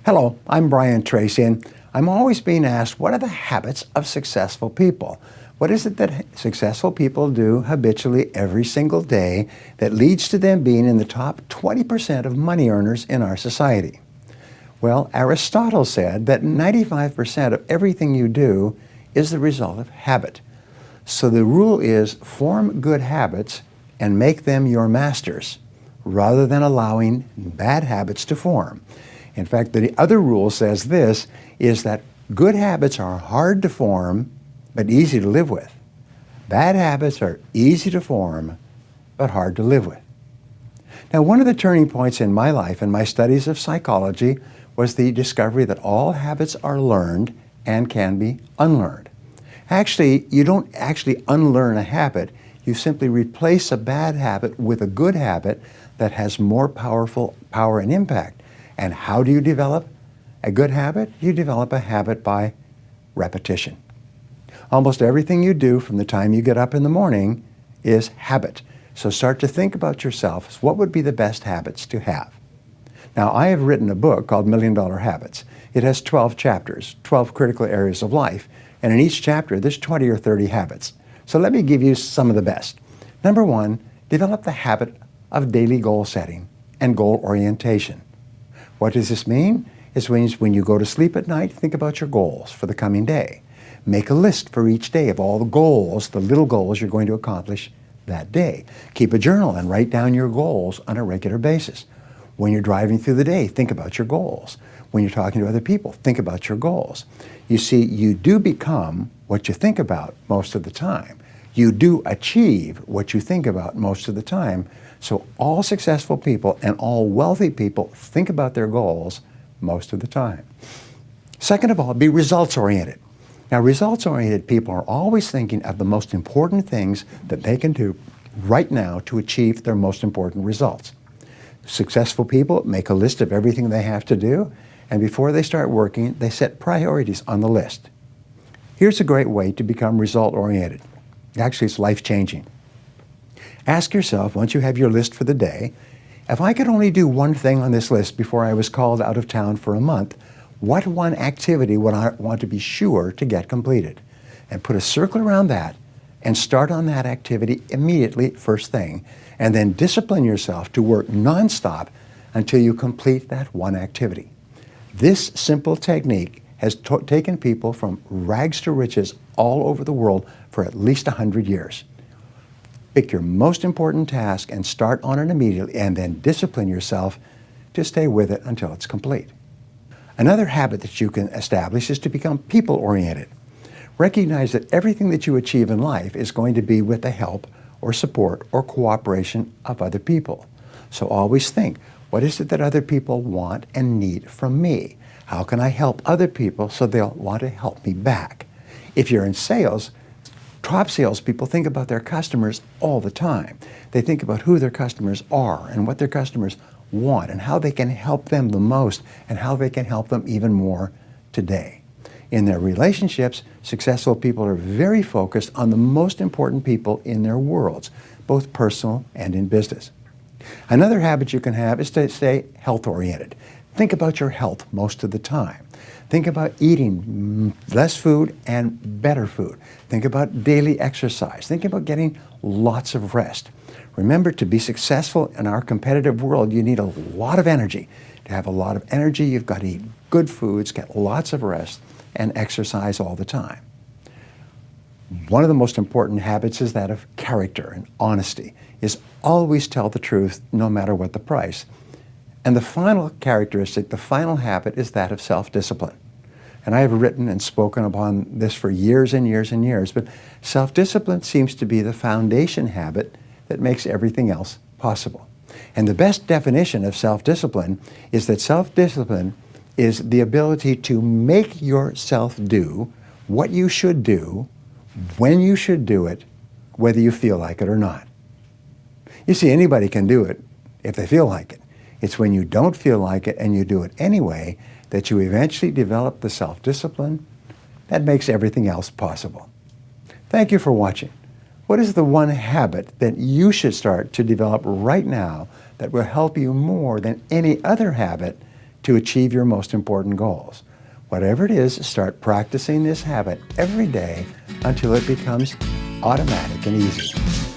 Hello, I'm براين, Trési, and I'm always being asked, what are the habits of successful people? What is it that successful people do habitually every single day that leads to them being in the top 20% of money earners in our society? Well, Aristotle said that 95% of everything you do is the result of habit. So the rule is form good habits and make them your masters, rather than allowing bad habits to form. In fact, the other rule says this, is that good habits are hard to form, but easy to live with. Bad habits are easy to form, but hard to live with. Now, one of the turning points in my life and my studies of psychology was the discovery that all habits are learned and can be unlearned. Actually, you don't actually unlearn a habit. You simply replace a bad habit with a good habit that has more power and impact. And how do you develop a good habit? You develop a habit by repetition. Almost everything you do from the time you get up in the morning is habit. So start to think about yourself as what would be the best habits to have. Now, I have written a book called $1 Million Habits. It has 12 chapters, 12 critical areas of life. And in each chapter, there's 20 or 30 habits. So let me give you some of the best. Number one, develop the habit of daily goal setting and goal orientation. What does this mean? It means when you go to sleep at night, think about your goals for the coming day. Make a list for each day of all the goals, the little goals you're going to accomplish that day. Keep a journal and write down your goals on a regular basis. When you're driving through the day, think about your goals. When you're talking to other people, think about your goals. You see, you do become what you think about most of the time. You do achieve what you think about most of the time. So all successful people and all wealthy people think about their goals most of the time. Second of all, be results-oriented. Now, results-oriented people are always thinking of the most important things that they can do right now to achieve their most important results. Successful people make a list of everything they have to do, and before they start working, they set priorities on the list. Here's a great way to become result-oriented. Actually, it's life-changing. Ask yourself, once you have your list for the day, if I could only do one thing on this list before I was called out of town for a month, what one activity would I want to be sure to get completed? And put a circle around that and start on that activity immediately, first thing, and then discipline yourself to work nonstop until you complete that one activity. This simple technique has taken people from rags to riches all over the world for at least 100 years. Pick your most important task and start on it immediately, and then discipline yourself to stay with it until it's complete. Another habit that you can establish is to become people-oriented. Recognize that everything that you achieve in life is going to be with the help or support or cooperation of other people. So always think, what is it that other people want and need from me? How can I help other people so they'll want to help me back? If you're in sales, top salespeople think about their customers all the time. They think about who their customers are and what their customers want and how they can help them the most and how they can help them even more today. In their relationships, successful people are very focused on the most important people in their worlds, both personal and in business. Another habit you can have is to stay health-oriented. Think about your health most of the time. Think about eating less food and better food. Think about daily exercise. Think about getting lots of rest. Remember, to be successful in our competitive world, you need a lot of energy. To have a lot of energy, you've got to eat good foods, get lots of rest, and exercise all the time. One of the most important habits is that of character and honesty, is always tell the truth no matter what the price. And the final characteristic, the final habit, is that of self-discipline. And I have written and spoken upon this for years and years and years, but self-discipline seems to be the foundation habit that makes everything else possible. And the best definition of self-discipline is that self-discipline is the ability to make yourself do what you should do, when you should do it, whether you feel like it or not. You see, anybody can do it if they feel like it. It's when you don't feel like it and you do it anyway that you eventually develop the self-discipline that makes everything else possible. Thank you for watching. What is the one habit that you should start to develop right now that will help you more than any other habit to achieve your most important goals. Whatever it is, start practicing this habit every day until it becomes automatic and easy.